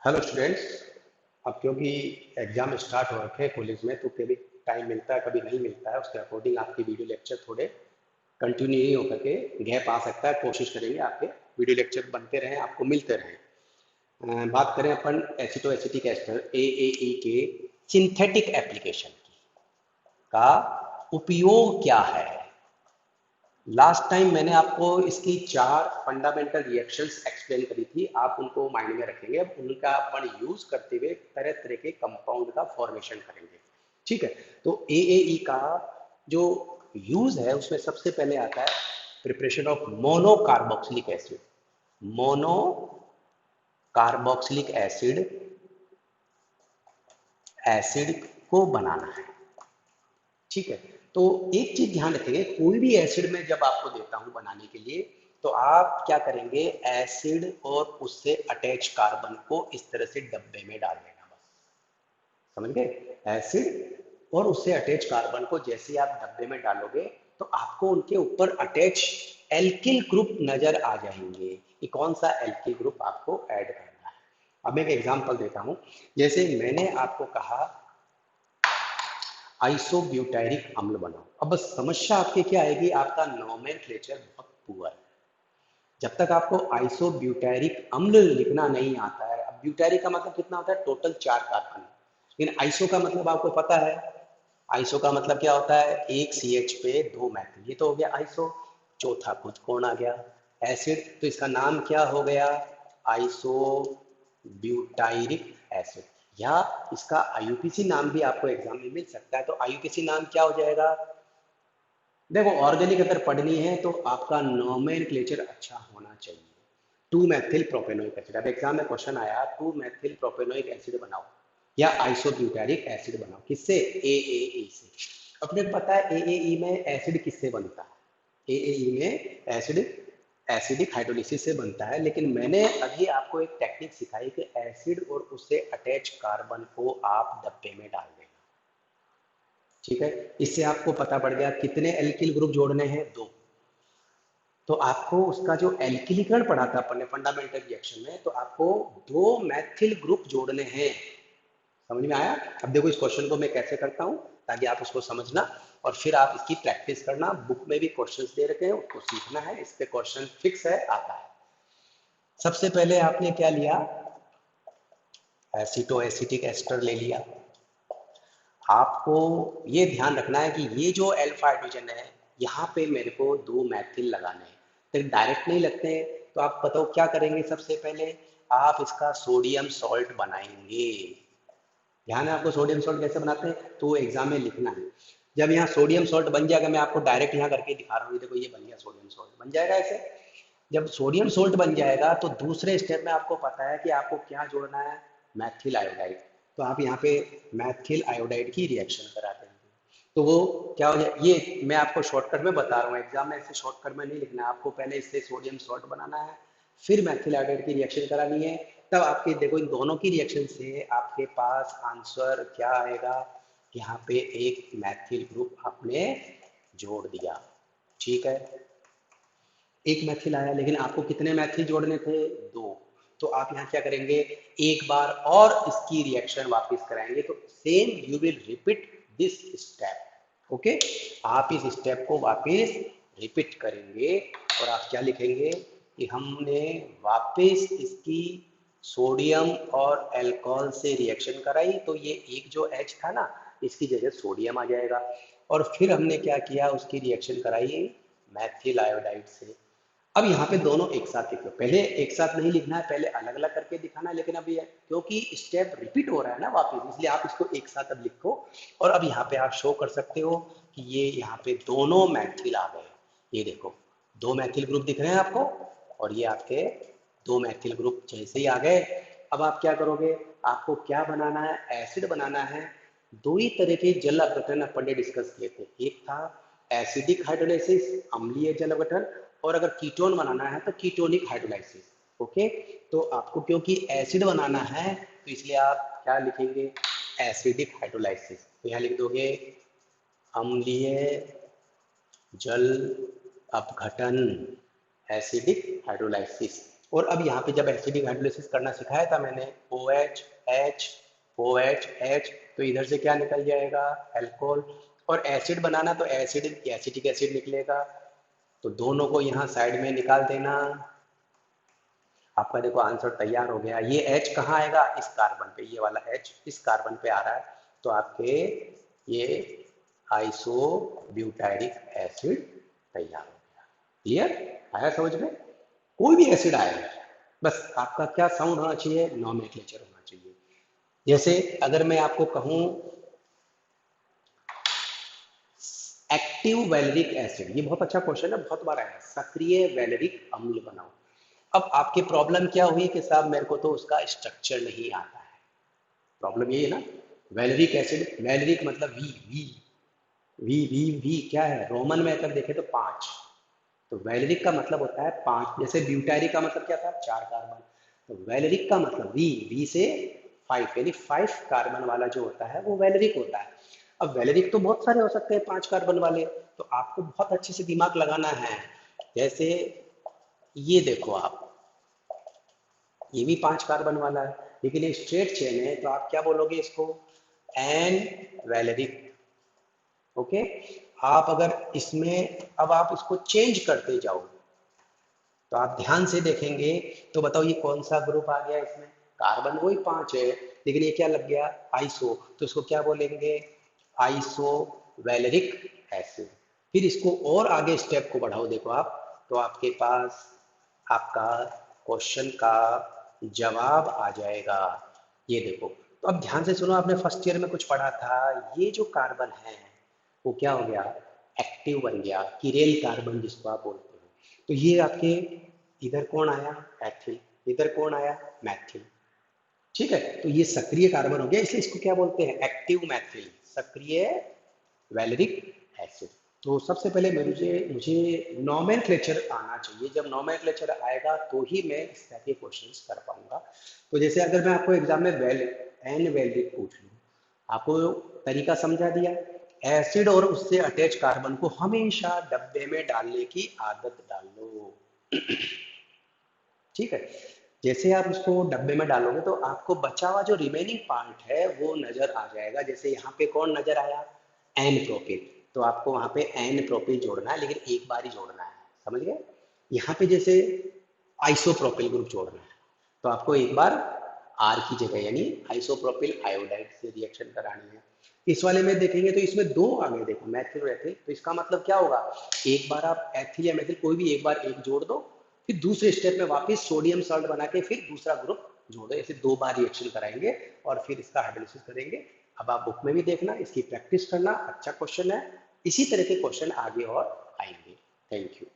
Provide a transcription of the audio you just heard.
Hello students. अब क्योंकि exam start हो रखे हैं कॉलेज में, तो कभी टाइम मिलता है कभी नहीं मिलता है, उसके अकॉर्डिंग आपके वीडियो लेक्चर थोड़े कंटिन्यू नहीं होकर के गैप आ सकता है। कोशिश करेंगे आपके वीडियो लेक्चर बनते रहें, आपको मिलते रहें। बात करें अपन एसिटो एसिटिक एस्टर AAE के सिंथेटिक एप्लीकेशन का उपयोग क्या है। लास्ट टाइम मैंने आपको इसकी 4 फंडामेंटल रिएक्शंस एक्सप्लेन करी थी, आप उनको माइंड में रखेंगे। अब उनका अपन यूज करते हुए तरह तरह के कंपाउंड का फॉर्मेशन करेंगे। ठीक है, तो AAE का जो यूज है उसमें सबसे पहले आता है preparation of monocarboxylic acid. Mono carboxylic acid को बनाना है। ठीक है, तो एक चीज ध्यान रखेंगे, कोई भी एसिड में जब आपको देता हूं बनाने के लिए, तो आप क्या करेंगे, एसिड और उससे अटैच कार्बन को इस तरह से डब्बे में डाल देना। बस समझ गए, एसिड और उससे अटैच कार्बन को जैसे ही आप डब्बे में डालोगे तो आपको उनके ऊपर अटैच एल्किल ग्रुप नजर आ जाएंगे कि कौन सा एल्किल ग्रुप आपको ऐड करना है। अब मैं एक एग्जांपल देता हूं। जैसे मैंने आपको कहा आइसोब्यूटायरिक अम्ल बनाओ। अब बस समस्या आपके क्या आएगी, आपका नोमेनक्लेचर बहुत पुअर है। जब तक आपको आइसोब्यूटायरिक अम्ल लिखना नहीं आता है, अब ब्यूटायरिक का मतलब कितना होता है, टोटल 4 कार्बन। लेकिन आइसो का मतलब आपको पता है, आइसो का मतलब क्या होता है, एक CH पे 2 मैथिल, ये तो हो गया आइसो। चौथा कुछ कौन आ गया, एसिड, तो इसका नाम क्या हो गया, आइसो ब्यूटायरिक एसिड। या इसका IUPAC नाम भी आपको एग्जाम में मिल सकता है। तो IUPAC नाम क्या हो जाएगा, देखो ऑर्गेनिक अगर पढ़नी है तो आपका नोमेनक्लेचर अच्छा होना चाहिए। 2 मैथिल प्रोपेनोइक एसिड, अब एग्जाम में क्वेश्चन आया 2 मैथिल प्रोपेनोइक एसिड बनाओ या आइसोब्यूटारिक एसिड बनाओ, किससे, AAE से। अपने को पता है AAE में एसिड किससे बनता है, AAE में एसिड एसिडिक हाइड्रोलिसिस से बनता है। लेकिन मैंने अभी आपको एक टेक्निक सिखाई कि एसिड और उससे अटैच कार्बन को आप डब्बे में डाल देना। ठीक है, इससे आपको पता पड़ गया कितने एल्किल ग्रुप जोड़ने हैं, 2। तो आपको उसका जो एल्किलीकरण पढ़ा था अपन ने फंडामेंटल रिएक्शन में, तो आपको 2 मैथिल ग्रुप जोड़ने हैं। समझ में आया। अब देखो इस क्वेश्चन को मैं कैसे करता हूं ताकि आप उसको समझना और फिर आप इसकी प्रैक्टिस करना। बुक में भी क्वेश्चंस दे रखे हैं, उसको सीखना है, इस पे क्वेश्चन फिक्स है, आता है। सबसे पहले आपने क्या लिया, एसिटो एसिटिक एस्टर ले लिया। आपको ये ध्यान रखना है कि ये जो अल्फा हाइड्रोजन है, यहाँ पे मेरे को 2 मैथिल लगाने हैं। तो डायरेक्ट नहीं लगते हैं, तो आप बताओ क्या करेंगे, सबसे पहले आप इसका सोडियम सॉल्ट बनाएंगे। ध्यान है आपको, सोडियम सॉल्ट कैसे बनाते हैं तो एग्जाम में लिखना है। जब यहाँ सोडियम सॉल्ट बन जाएगा, मैं आपको डायरेक्ट यहाँ करके दिखा रहा हूँ, देखो ये बन गया सोडियम सॉल्ट, बन जाएगा ऐसे। जब सोडियम सोल्ट बन जाएगा तो दूसरे स्टेप में आपको पता है कि आपको क्या जोड़ना है, मैथिल आयोडाइड। तो आप यहाँ पे मैथिल आयोडाइड की रिएक्शन करा देंगे। तो वो क्या हो जाए, ये मैं आपको शॉर्टकट में बता रहा हूँ, एग्जाम में ऐसे शॉर्टकट में नहीं लिखना है आपको। पहले इससे सोडियम सॉल्ट बनाना है, फिर मैथिल आयोडाइड की रिएक्शन करानी है। तब आपके देखो इन दोनों की रिएक्शन से आपके पास आंसर क्या आएगा, यहाँ पे एक मैथिल ग्रुप आपने जोड़ दिया। ठीक है, एक मैथिल आया, लेकिन आपको कितने मैथिल जोड़ने थे, 2। तो आप यहाँ क्या करेंगे, एक बार और इसकी रिएक्शन वापस कराएंगे। तो same you will repeat this step. Okay, आप इस स्टेप को वापस रिपीट करेंगे और आप क्या लिखेंगे कि हमने वापस इसकी सोडियम और अल्कोहल से रिएक्शन कराई, तो ये एक जो H था ना, इसकी जगह सोडियम आ जाएगा। और फिर हमने क्या किया, उसकी रिएक्शन कराई मैथिल आयोडाइड से। अब यहाँ पे दोनों एक साथ लिख लो, पहले एक साथ नहीं लिखना है, पहले अलग अलग करके दिखाना है। लेकिन अभी क्योंकि स्टेप रिपीट हो रहा है ना वापस, इसलिए आप इसको एक साथ अब लिखो। और अब यहाँ पे आप शो कर सकते हो कि ये यहाँ पे दोनों मैथिल आ गए। ये देखो 2 मैथिल ग्रुप दिख रहे हैं आपको, और ये आपके 2 मैथिल ग्रुप जैसे ही आ गए। अब आप क्या करोगे, आपको क्या बनाना है, एसिड बनाना है। 2 ही तरह के जल अपघटन अपन ने डिस्कस किए थे, एक था एसिडिक हाइड्रोलाइसिस, अम्लीय जल अपघटन, और अगर कीटोन बनाना है तो कीटोनिक हाइड्रोलाइसिस। ओके, तो आपको क्योंकि एसिड बनाना है तो इसलिए आप क्या लिखेंगे, एसिडिक हाइड्रोलाइसिस। तो यहाँ लिख दोगे अम्लीय जल अपघटन, एसिडिक हाइड्रोलाइसिस। और अब यहाँ पे जब एसिडिक हाइड्रोलिसिस करना सिखाया था मैंने, OH H OH H, तो इधर से क्या निकल जाएगा, अल्कोहल। और एसिड बनाना तो एसिड एसिटिक एसिड निकलेगा, तो दोनों को यहाँ साइड में निकाल देना। आपका देखो आंसर तैयार हो गया। ये H कहाँ आएगा, इस कार्बन पे, ये वाला H इस कार्बन पे आ रहा है, तो आपके ये आइसोब्यूटाइरिक एसिड तैयार हो गया। क्लियर आया समझ में? कोई भी एसिड आए, बस आपका क्या साउंड होना चाहिए, नॉमेनक्लेचर होना चाहिए। जैसे अगर मैं आपको कहूं एक्टिव वैलेरिक एसिड, ये बहुत अच्छा क्वेश्चन है, बहुत बार आया, सक्रिय वैलेरिक अम्ल बनाओ। अब आपकी प्रॉब्लम क्या हुई कि साहब मेरे को तो उसका स्ट्रक्चर नहीं आता है। प्रॉब्लम ये है ना, वैलेरिक एसिड, वैलेरिक मतलब V V V V V क्या है, रोमन में अगर देखें तो 5, तो वैलेरिक का मतलब होता है 5। जैसे ब्यूटारिक का मतलब क्या था, 4 कार्बन, तो वैलेरिक का मतलब वी वी से 5, यानी 5 कार्बन वाला जो होता है वो वैलेरिक होता है। अब वैलेरिक तो बहुत सारे हो सकते हैं 5 कार्बन वाले, तो आपको बहुत अच्छे से दिमाग लगाना है। जैसे ये देखो आप, ये भी 5 कार्बन वाला है, लेकिन ये स्ट्रेट चेन है, तो आप क्या बोलोगे इसको, एन वैलेरिक। ओके, आप अगर इसमें अब आप इसको चेंज करते जाओ, तो आप ध्यान से देखेंगे, तो बताओ ये कौन सा ग्रुप आ गया इसमें, कार्बन वही 5 है, लेकिन ये क्या लग गया, आइसो, तो इसको क्या बोलेंगे, आइसो वैलेरिक एसिड। फिर इसको और आगे स्टेप को बढ़ाओ, देखो आप, तो आपके पास आपका क्वेश्चन का जवाब आ जाएगा। ये देखो, तो अब ध्यान से सुनो, आपने फर्स्ट ईयर में कुछ पढ़ा था, ये जो कार्बन है वो क्या हो गया, एक्टिव बन गया, किरेल कार्बन जिसको आप बोलते हो। तो ये आपके इधर कौन आया, एथिल, इधर कौन आया, मैथिल। ठीक है, तो ये सक्रिय कार्बन हो गया, इसलिए इसको क्या बोलते हैं, एक्टिव मैथिल, सक्रिय वैलेरिक एसिड। तो सबसे पहले मुझे मुझे नॉमेनक्लेचर आना चाहिए, जब नॉमेनक्लेचर आएगा तो ही मैं इस तरह के क्वेश्चंस कर पाऊंगा। तो जैसे अगर मैं आपको एग्जाम में एन वैलेरिक पूछ लूँ, आपको तरीका समझा दिया, एसिड और उससे अटैच कार्बन को हमेशा डब्बे में डालने की आदत डालो। ठीक है, जैसे आप उसको डब्बे में डालोगे तो आपको बचा हुआ जो रिमेनिंग पार्ट है वो नजर आ जाएगा। जैसे यहाँ पे कौन नजर आया, एन प्रोपिल, तो आपको वहां पे एन प्रोपिल जोड़ना है, लेकिन एक बार ही जोड़ना है, समझ गए। यहाँ पे जैसे आइसोप्रोपिल ग्रुप जोड़ना है, तो आपको एक बार आर की जगह यानी आइसोप्रोपिल आयोडाइड से रिएक्शन करानी है। इस वाले में देखेंगे तो इसमें दो आ गए, देखो मैथिल और एथिल, तो इसका मतलब क्या होगा, एक बार आप एथिल या मैथिल कोई भी एक बार एक जोड़ दो, फिर दूसरे स्टेप में वापस सोडियम सॉल्ट बना के फिर दूसरा ग्रुप जोड़ो, ऐसे 2 बार रिएक्शन कराएंगे और फिर इसका हाइड्रोलिसिस करेंगे। अब आप बुक में भी देखना, इसकी प्रैक्टिस करना, अच्छा क्वेश्चन है, इसी तरह के क्वेश्चन आगे और आएंगे। Thank you.